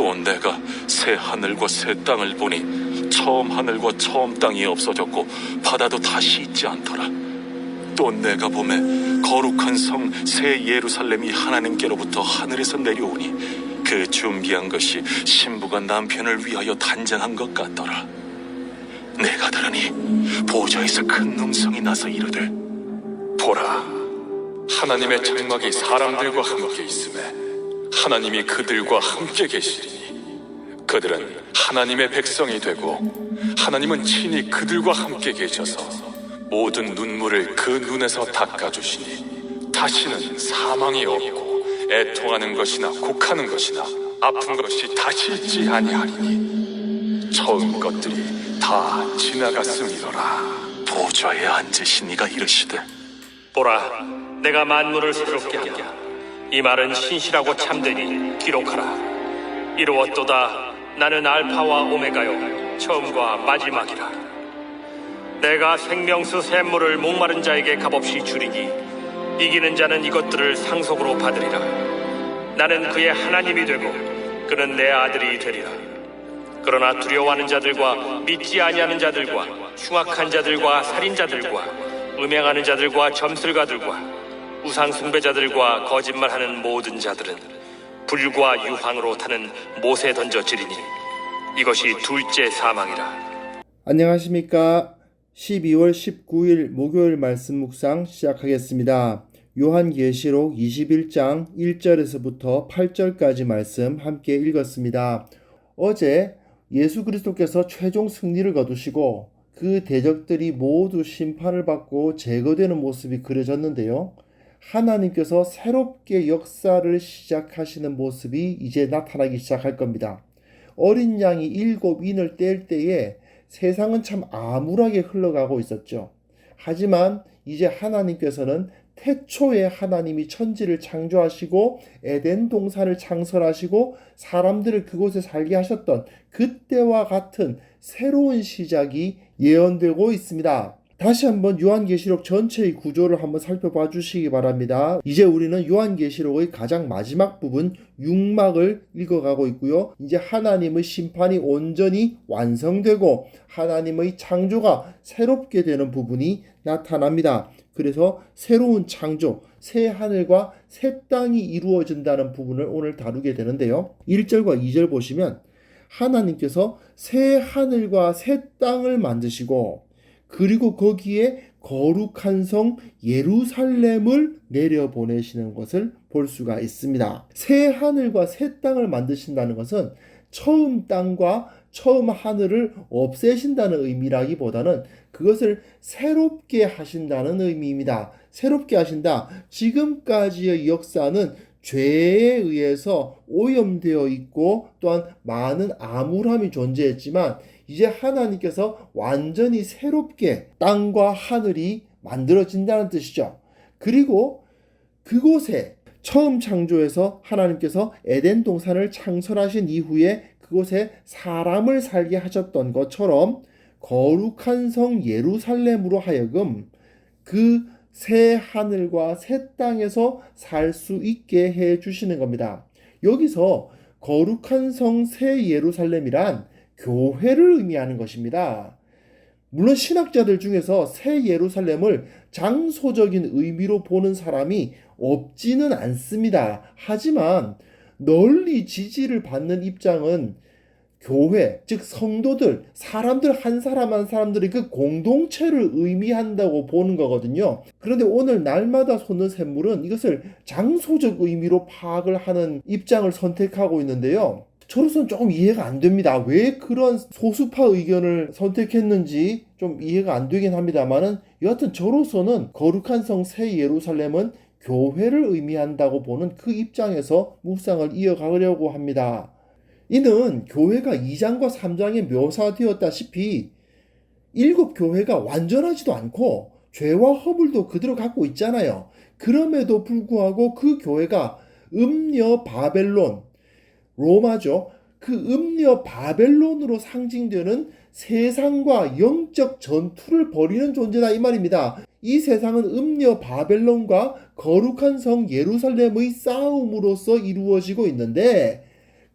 또 내가 새 하늘과 새 땅을 보니 처음 하늘과 처음 땅이 없어졌고 바다도 다시 있지 않더라. 또 내가 보매 거룩한 성 새 예루살렘이 하나님께로부터 하늘에서 내려오니 그 준비한 것이 신부가 남편을 위하여 단장한 것 같더라. 내가 들으니 보좌에서 큰 음성이 나서 이르되, 보라, 하나님의 장막이 사람들과 함께 있음에 하나님이 그들과 함께 계시리니 그들은 하나님의 백성이 되고 하나님은 친히 그들과 함께 계셔서 모든 눈물을 그 눈에서 닦아주시니 다시는 사망이 없고 애통하는 것이나 곡하는 것이나 아픈 것이 다시 있지 아니하리니 처음 것들이 다 지나갔음이로라. 보좌에 앉으신 이가 이르시되, 보라, 내가 만물을 새롭게 하랴. 이 말은 신실하고 참되니 기록하라. 이루었도다. 나는 알파와 오메가요 처음과 마지막이라. 내가 생명수 샘물을 목마른 자에게 값없이 주리니 이기는 자는 이것들을 상속으로 받으리라. 나는 그의 하나님이 되고 그는 내 아들이 되리라. 그러나 두려워하는 자들과 믿지 아니하는 자들과 흉악한 자들과 살인자들과 음행하는 자들과 점술가들과 우상 숭배자들과 거짓말하는 모든 자들은 불과 유황으로 타는 못에 던져지리니 이것이 둘째 사망이라. 안녕하십니까. 12월 19일 목요일 말씀 묵상 시작하겠습니다. 요한계시록 21장 1절에서부터 8절까지 말씀 함께 읽었습니다. 어제 예수 그리스도께서 최종 승리를 거두시고 그 대적들이 모두 심판을 받고 제거되는 모습이 그려졌는데요. 하나님께서 새롭게 역사를 시작하시는 모습이 이제 나타나기 시작할 겁니다. 어린 양이 7인을 뗄 때에 세상은 참 암울하게 흘러가고 있었죠. 하지만 이제 하나님께서는 태초에 하나님이 천지를 창조하시고 에덴 동산을 창설하시고 사람들을 그곳에 살게 하셨던 그때와 같은 새로운 시작이 예언되고 있습니다. 다시 한번 요한계시록 전체의 구조를 한번 살펴봐 주시기 바랍니다. 이제 우리는 요한계시록의 가장 마지막 부분 6막을 읽어가고 있고요. 이제 하나님의 심판이 온전히 완성되고 하나님의 창조가 새롭게 되는 부분이 나타납니다. 그래서 새로운 창조, 새 하늘과 새 땅이 이루어진다는 부분을 오늘 다루게 되는데요. 1절과 2절 보시면 하나님께서 새 하늘과 새 땅을 만드시고 그리고 거기에 거룩한 성 예루살렘을 내려보내시는 것을 볼 수가 있습니다. 새 하늘과 새 땅을 만드신다는 것은 처음 땅과 처음 하늘을 없애신다는 의미라기보다는 그것을 새롭게 하신다는 의미입니다. 새롭게 하신다. 지금까지의 역사는 죄에 의해서 오염되어 있고 또한 많은 암울함이 존재했지만 이제 하나님께서 완전히 새롭게 땅과 하늘이 만들어진다는 뜻이죠. 그리고 그곳에 처음 창조해서 하나님께서 에덴 동산을 창설하신 이후에 그곳에 사람을 살게 하셨던 것처럼 거룩한 성 예루살렘으로 하여금 그 새 하늘과 새 땅에서 살 수 있게 해 주시는 겁니다. 여기서 거룩한 성 새 예루살렘이란 교회를 의미하는 것입니다. 물론 신학자들 중에서 새 예루살렘을 장소적인 의미로 보는 사람이 없지는 않습니다. 하지만 널리 지지를 받는 입장은 교회, 즉 성도들, 사람들 한 사람 한 사람들이 그 공동체를 의미한다고 보는 거거든요. 그런데 오늘 날마다 솟는 샘물은 이것을 장소적 의미로 파악을 하는 입장을 선택하고 있는데요. 저로서는 조금 이해가 안 됩니다. 왜 그런 소수파 의견을 선택했는지 좀 이해가 안 되긴 합니다만은 여하튼 저로서는 거룩한 성 새 예루살렘은 교회를 의미한다고 보는 그 입장에서 묵상을 이어가려고 합니다. 이는 교회가 2장과 3장에 묘사되었다시피 7교회가 완전하지도 않고 죄와 허물도 그대로 갖고 있잖아요. 그럼에도 불구하고 그 교회가 음녀 바벨론, 로마죠. 그 음녀 바벨론으로 상징되는 세상과 영적 전투를 벌이는 존재다 이 말입니다. 이 세상은 음녀 바벨론과 거룩한 성 예루살렘의 싸움으로서 이루어지고 있는데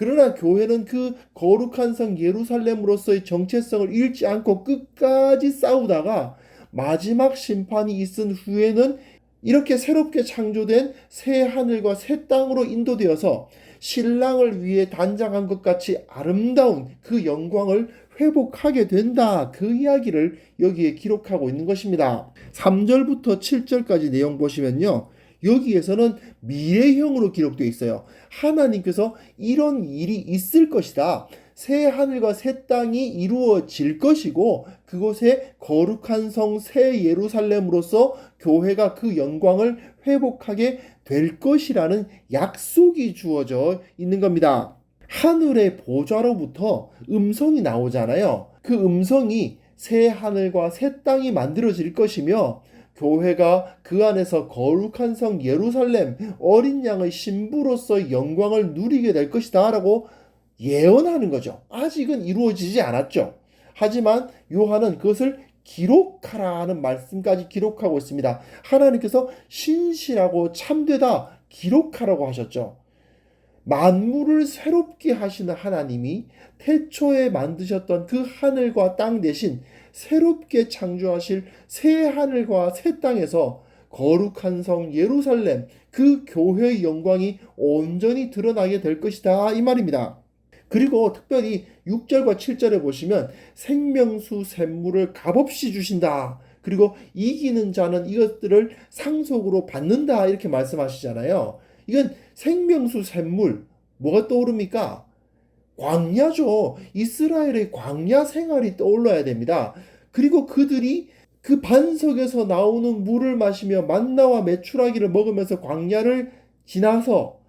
그러나 교회는 그 거룩한 성 예루살렘으로서의 정체성을 잃지 않고 끝까지 싸우다가 마지막 심판이 있은 후에는 이렇게 새롭게 창조된 새 하늘과 새 땅으로 인도되어서 신랑을 위해 단장한 것 같이 아름다운 그 영광을 회복하게 된다. 그 이야기를 여기에 기록하고 있는 것입니다. 3절부터 7절까지 내용 보시면요. 여기에서는 미래형으로 기록되어 있어요. 하나님께서 이런 일이 있을 것이다. 새 하늘과 새 땅이 이루어질 것이고 그곳에 거룩한 성 새 예루살렘으로서 교회가 그 영광을 회복하게 될 것이라는 약속이 주어져 있는 겁니다. 하늘의 보좌로부터 음성이 나오잖아요. 그 음성이 새 하늘과 새 땅이 만들어질 것이며 교회가 그 안에서 거룩한 성 예루살렘 어린 양의 신부로서의 영광을 누리게 될 것이다 라고 예언하는 거죠. 아직은 이루어지지 않았죠. 하지만 요한은 그것을 기록하라 하는 말씀까지 기록하고 있습니다. 하나님께서 신실하고 참되다 기록하라고 하셨죠. 만물을 새롭게 하시는 하나님이 태초에 만드셨던 그 하늘과 땅 대신 새롭게 창조하실 새 하늘과 새 땅에서 거룩한 성 예루살렘 그 교회의 영광이 온전히 드러나게 될 것이다 이 말입니다. 그리고 특별히 6절과 7절에 보시면 생명수 샘물을 값없이 주신다. 그리고 이기는 자는 이것들을 상속으로 받는다 이렇게 말씀하시잖아요. 이건 생명수 샘물 뭐가 떠오릅니까? 광야죠. 이스라엘의 광야 생활이 떠올라야 됩니다. 그리고 그들이 그 반석에서 나오는 물을 마시며 만나와 메추라기를 먹으면서 광야를 지나서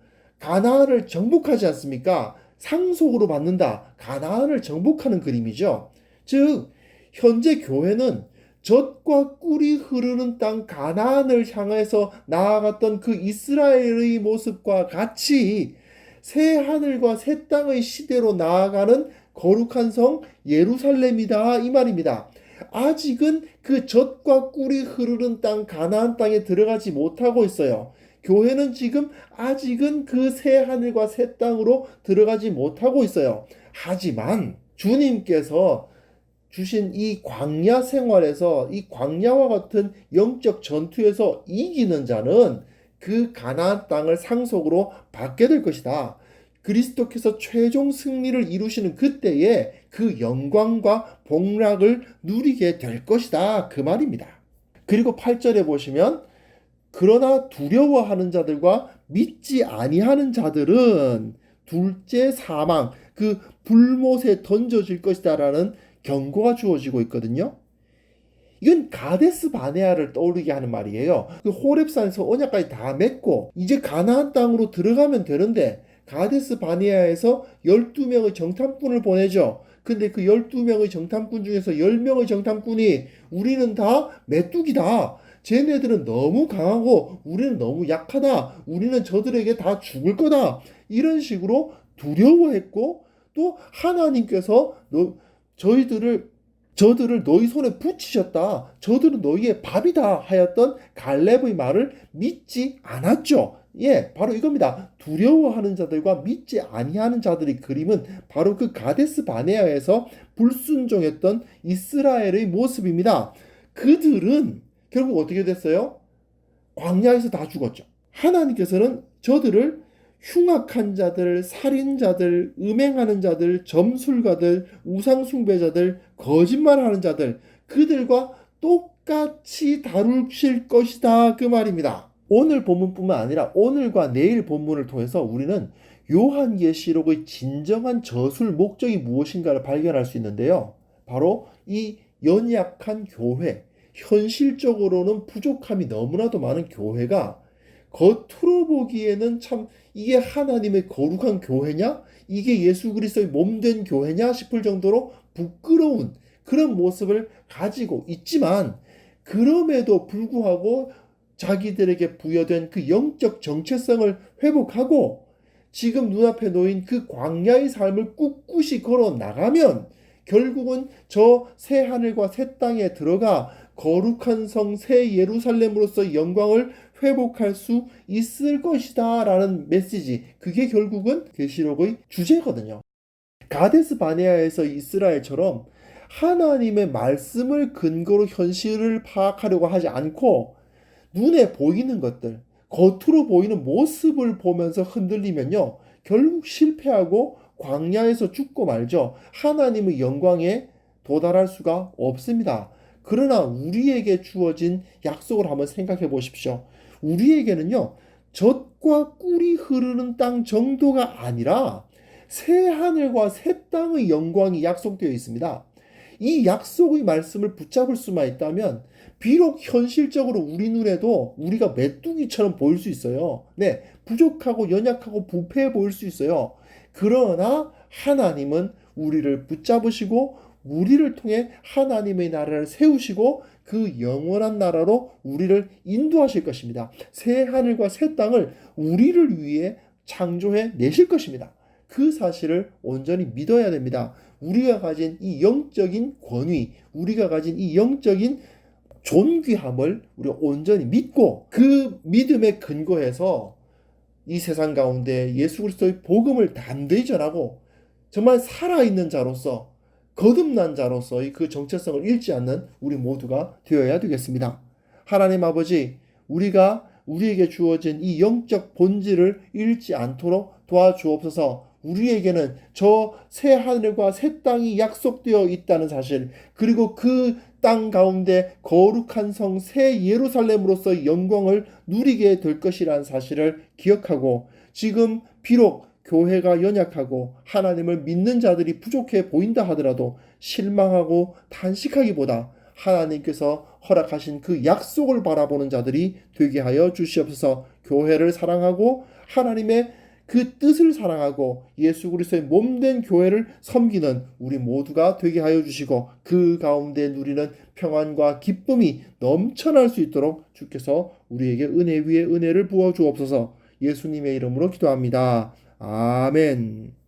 가나안을 정복하지 않습니까? 상속으로 받는다. 가나안을 정복하는 그림이죠. 즉 현재 교회는 젖과 꿀이 흐르는 땅 가나안을 향해서 나아갔던 그 이스라엘의 모습과 같이 새 하늘과 새 땅의 시대로 나아가는 거룩한 성 예루살렘이다 이 말입니다. 아직은 그 젖과 꿀이 흐르는 땅 가나안 땅에 들어가지 못하고 있어요. 교회는 지금 아직은 그 새 하늘과 새 땅으로 들어가지 못하고 있어요. 하지만 주님께서 주신 이 광야 생활에서 이 광야와 같은 영적 전투에서 이기는 자는 그 가나안 땅을 상속으로 받게 될 것이다. 그리스도께서 최종 승리를 이루시는 그때에 그 영광과 복락을 누리게 될 것이다. 그 말입니다. 그리고 8절에 보시면 그러나 두려워하는 자들과 믿지 아니하는 자들은 둘째 사망, 그 불못에 던져질 것이다 라는 경고가 주어지고 있거든요. 이건 가데스 바네아를 떠오르게 하는 말이에요. 그 호렙산에서 언약까지 다 맺고 이제 가나안 땅으로 들어가면 되는데 가데스 바네아에서 12명의 정탐꾼을 보내죠. 근데 그 12명의 정탐꾼 중에서 10명의 정탐꾼이 우리는 다 메뚜기다. 쟤네들은 너무 강하고 우리는 너무 약하다. 우리는 저들에게 다 죽을 거다. 이런 식으로 두려워했고 또 하나님께서 저들을 너희 손에 붙이셨다. 저들은 너희의 밥이다 하였던 갈렙의 말을 믿지 않았죠. 예, 바로 이겁니다. 두려워하는 자들과 믿지 아니하는 자들의 그림은 바로 그 가데스 바네아에서 불순종했던 이스라엘의 모습입니다. 그들은 결국 어떻게 됐어요? 광야에서 다 죽었죠. 하나님께서는 저들을 흉악한 자들, 살인자들, 음행하는 자들, 점술가들, 우상숭배자들, 거짓말하는 자들 그들과 똑같이 다루실 것이다 그 말입니다. 오늘 본문뿐만 아니라 오늘과 내일 본문을 통해서 우리는 요한계시록의 진정한 저술 목적이 무엇인가를 발견할 수 있는데요. 바로 이 연약한 교회, 현실적으로는 부족함이 너무나도 많은 교회가 겉으로 보기에는 참 이게 하나님의 거룩한 교회냐? 이게 예수 그리스도의 몸된 교회냐? 싶을 정도로 부끄러운 그런 모습을 가지고 있지만 그럼에도 불구하고 자기들에게 부여된 그 영적 정체성을 회복하고 지금 눈앞에 놓인 그 광야의 삶을 꿋꿋이 걸어 나가면 결국은 저 새 하늘과 새 땅에 들어가 거룩한 성 새 예루살렘으로서 영광을 회복할 수 있을 것이다 라는 메시지, 그게 결국은 계시록의 주제거든요. 가데스 바네아에서 이스라엘처럼 하나님의 말씀을 근거로 현실을 파악하려고 하지 않고 눈에 보이는 것들, 겉으로 보이는 모습을 보면서 흔들리면요, 결국 실패하고 광야에서 죽고 말죠. 하나님의 영광에 도달할 수가 없습니다. 그러나 우리에게 주어진 약속을 한번 생각해 보십시오. 우리에게는요, 젖과 꿀이 흐르는 땅 정도가 아니라 새 하늘과 새 땅의 영광이 약속되어 있습니다. 이 약속의 말씀을 붙잡을 수만 있다면 비록 현실적으로 우리 눈에도 우리가 메뚜기처럼 보일 수 있어요. 네, 부족하고 연약하고 부패해 보일 수 있어요. 그러나 하나님은 우리를 붙잡으시고 우리를 통해 하나님의 나라를 세우시고 그 영원한 나라로 우리를 인도하실 것입니다. 새 하늘과 새 땅을 우리를 위해 창조해 내실 것입니다. 그 사실을 온전히 믿어야 됩니다. 우리가 가진 이 영적인 권위, 우리가 가진 이 영적인 존귀함을 우리가 온전히 믿고 그 믿음에 근거해서 이 세상 가운데 예수 그리스도의 복음을 담대히 전하고 정말 살아있는 자로서, 거듭난 자로서의 그 정체성을 잃지 않는 우리 모두가 되어야 되겠습니다. 하나님 아버지, 우리에게 주어진 이 영적 본질을 잃지 않도록 도와주옵소서. 우리에게는 저 새 하늘과 새 땅이 약속되어 있다는 사실, 그리고 그 땅 가운데 거룩한 성 새 예루살렘으로서의 영광을 누리게 될 것이라는 사실을 기억하고, 지금 비록 교회가 연약하고 하나님을 믿는 자들이 부족해 보인다 하더라도 실망하고 단식하기보다 하나님께서 허락하신 그 약속을 바라보는 자들이 되게 하여 주시옵소서. 교회를 사랑하고 하나님의 그 뜻을 사랑하고 예수 그리스도의 몸된 교회를 섬기는 우리 모두가 되게 하여 주시고, 그 가운데 누리는 평안과 기쁨이 넘쳐날 수 있도록 주께서 우리에게 은혜 위에 은혜를 부어 주옵소서. 예수님의 이름으로 기도합니다. 아멘.